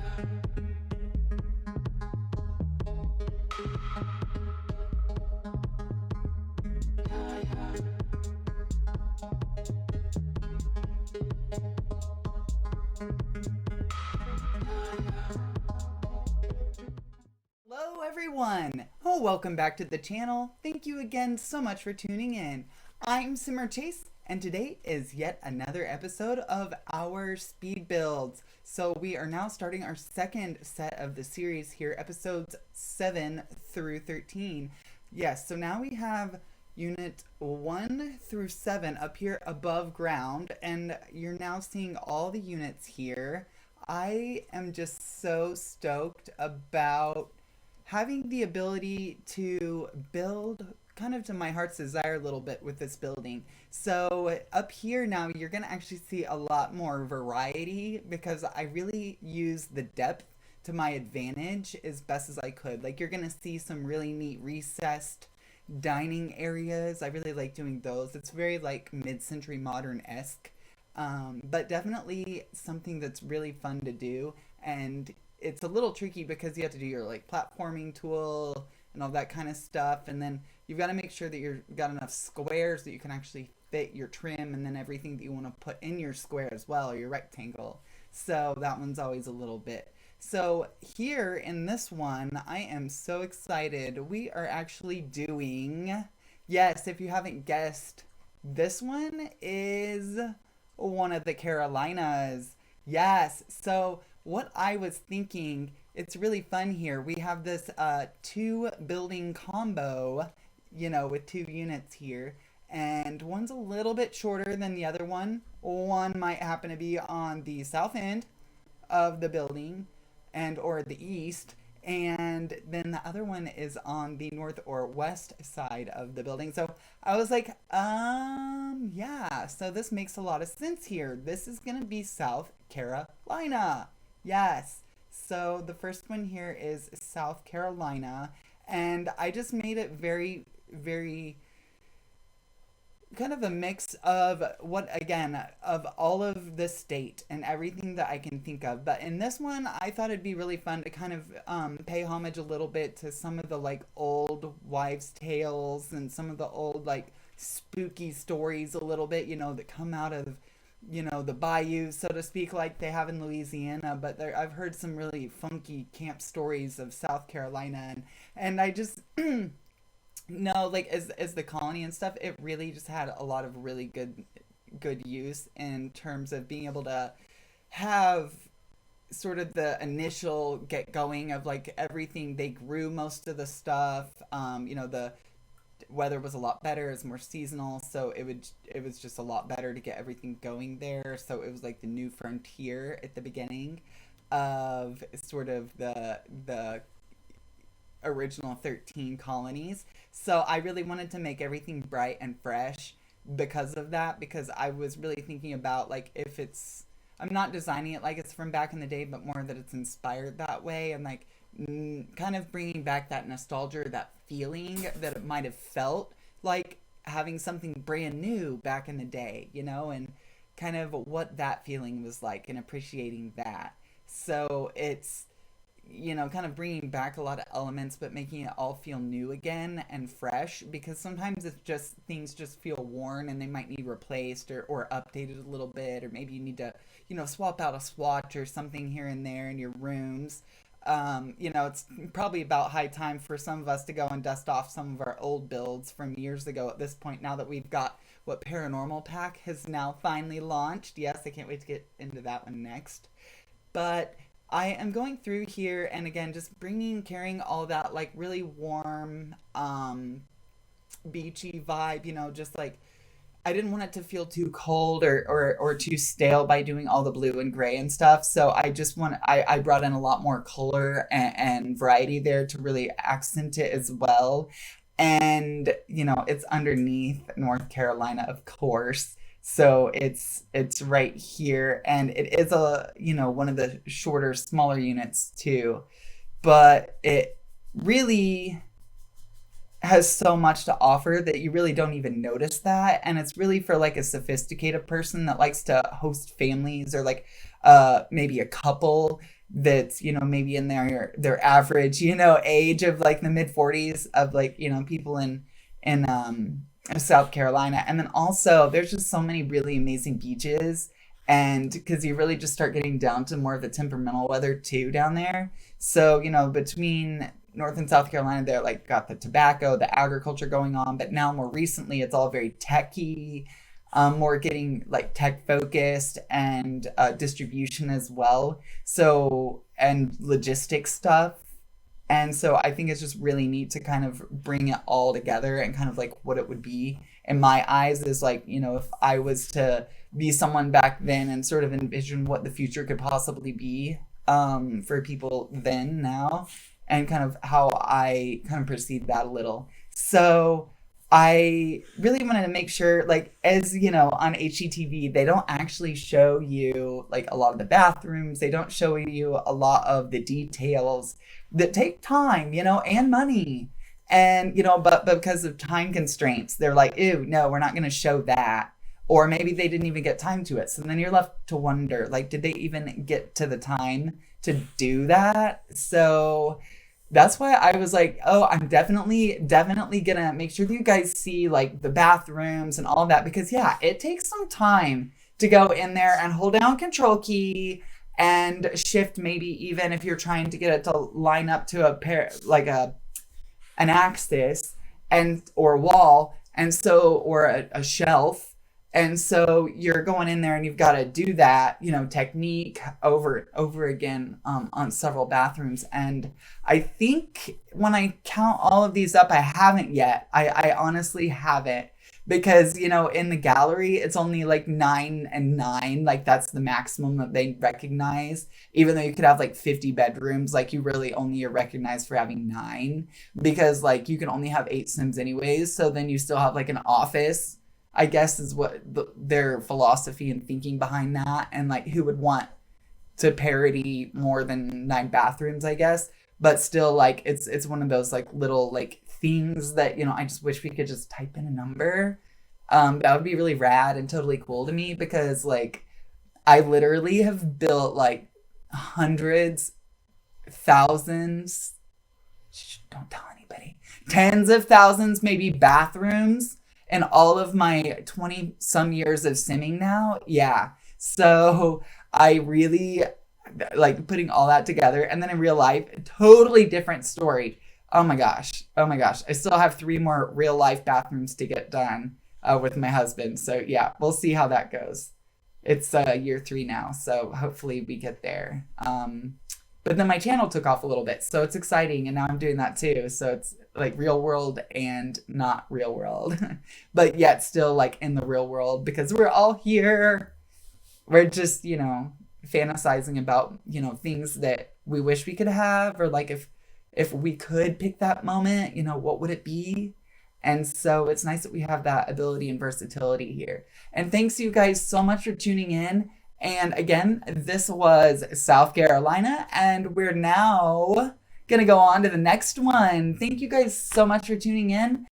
Hello everyone! Oh, welcome back to the channel. Thank you again so much for tuning in. I'm Simmer Chase, and today is yet another episode of our speed builds. So we are now starting our second set of the series here, episodes 7 through 13. Yes, so now we have unit 1 through 7 up here above ground, and you're now seeing all the units here. I am just so stoked about having the ability to build kind of to my heart's desire a little bit with this building. So up here now you're going to actually see a lot more variety because I really use the depth to my advantage as best as I could. Like, you're going to see some really neat recessed dining areas. I really like doing those. It's very like mid-century modern-esque, but definitely something that's really fun to do. And it's a little tricky because you have to do your like platforming tool and all that kind of stuff, and then you've got to make sure that you've got enough squares that you can actually fit your trim and then everything that you want to put in your square as well, or your rectangle. So that one's always a little bit. So here in this one, I am so excited. We are actually doing, yes, if you haven't guessed, this one is one of the Carolinas. Yes, so what I was thinking, it's really fun here. We have this two building combo, with two units here. And one's a little bit shorter than the other one. One might happen to be on the south end of the building and or the east. And then the other one is on the north or west side of the building. So I was like, yeah, so this makes a lot of sense here. This is going to be South Carolina. Yes. So the first one here is South Carolina, and I just made it very, very kind of a mix of of all of the state and everything that I can think of. But in this one, I thought it'd be really fun to kind of pay homage a little bit to some of the like old wives' tales and some of the old like spooky stories a little bit, that come out of the bayou, so to speak, like they have in Louisiana. But I've heard some really funky camp stories of South Carolina, and I just no, like as the colony and stuff, it really just had a lot of really good use in terms of being able to have sort of the initial get going of like everything. They grew most of the stuff. The weather was a lot better. It's more seasonal, so it was just a lot better to get everything going there. So it was like the new frontier at the beginning of sort of the original 13 colonies. So I really wanted to make everything bright and fresh because of that, because I was really thinking about like if it's, I'm not designing it like it's from back in the day, but more that it's inspired that way, and like kind of bringing back that nostalgia, that feeling that it might have felt like having something brand new back in the day, and kind of what that feeling was like and appreciating that. So it's, kind of bringing back a lot of elements, but making it all feel new again and fresh, because sometimes it's just things just feel worn and they might need replaced or updated a little bit, or maybe you need to, swap out a swatch or something here and there in your rooms. It's probably about high time for some of us to go and dust off some of our old builds from years ago at this point, now that we've got what Paranormal Pack has now finally launched. Yes, I can't wait to get into that one next. But I am going through here and again, just carrying all that like really warm, beachy vibe, just like I didn't want it to feel too cold or too stale by doing all the blue and gray and stuff. So I brought in a lot more color and variety there to really accent it as well. And, it's underneath North Carolina, of course. So it's right here, and it is one of the shorter, smaller units too. But it really has so much to offer that you really don't even notice that. And it's really for like a sophisticated person that likes to host families, or like maybe a couple that's, maybe in their average, age of like the mid 40s of like, people in South Carolina. And then also there's just so many really amazing beaches, and because you really just start getting down to more of the temperamental weather too down there. So, between North and South Carolina, they're like got the tobacco, the agriculture going on, but now more recently it's all very techy, more getting like tech focused, and distribution as well. So, and logistics stuff. And so I think it's just really neat to kind of bring it all together, and kind of like what it would be in my eyes is like, if I was to be someone back then and sort of envision what the future could possibly be, for people then, now, and kind of how I kind of perceive that a little. So I really wanted to make sure, like, as on HGTV, they don't actually show you like a lot of the bathrooms. They don't show you a lot of the details that take time, and money. And, but because of time constraints, they're like, ew, no, we're not going to show that. Or maybe they didn't even get time to it. So then you're left to wonder, like, did they even get to the time to do that? So that's why I was like, oh, I'm definitely gonna make sure that you guys see like the bathrooms and all that, because yeah, it takes some time to go in there and hold down control key and shift, maybe even if you're trying to get it to line up to a pair, like an axis, and or a wall, and so, or a shelf. And so you're going in there and you've got to do that, technique over again, on several bathrooms. And I think when I count all of these up, I haven't yet. I honestly haven't, because, in the gallery, it's only like 9 and 9. Like that's the maximum that they recognize. Even though you could have like 50 bedrooms, like you really only are recognized for having 9, because like you can only have 8 Sims anyways. So then you still have like an office, I guess, is what their philosophy and thinking behind that. And like, who would want to parody more than 9 bathrooms, I guess. But still, like, it's one of those like little like things that, I just wish we could just type in a number. That would be really rad and totally cool to me, because like I literally have built like hundreds, thousands, don't tell anybody, tens of thousands, maybe bathrooms, and all of my 20 some years of simming now. Yeah. So I really like putting all that together. And then in real life, a totally different story. Oh my gosh. Oh my gosh. I still have 3 more real life bathrooms to get done with my husband. So yeah, we'll see how that goes. It's year 3 now. So hopefully we get there. But then my channel took off a little bit, so it's exciting, and now I'm doing that too. So it's like real world and not real world, but yet still like in the real world, because we're all here. We're just, fantasizing about, things that we wish we could have, or like if we could pick that moment, what would it be? And so it's nice that we have that ability and versatility here. And thanks you guys so much for tuning in. And again, this was South Carolina, and we're now going to go on to the next one. Thank you guys so much for tuning in.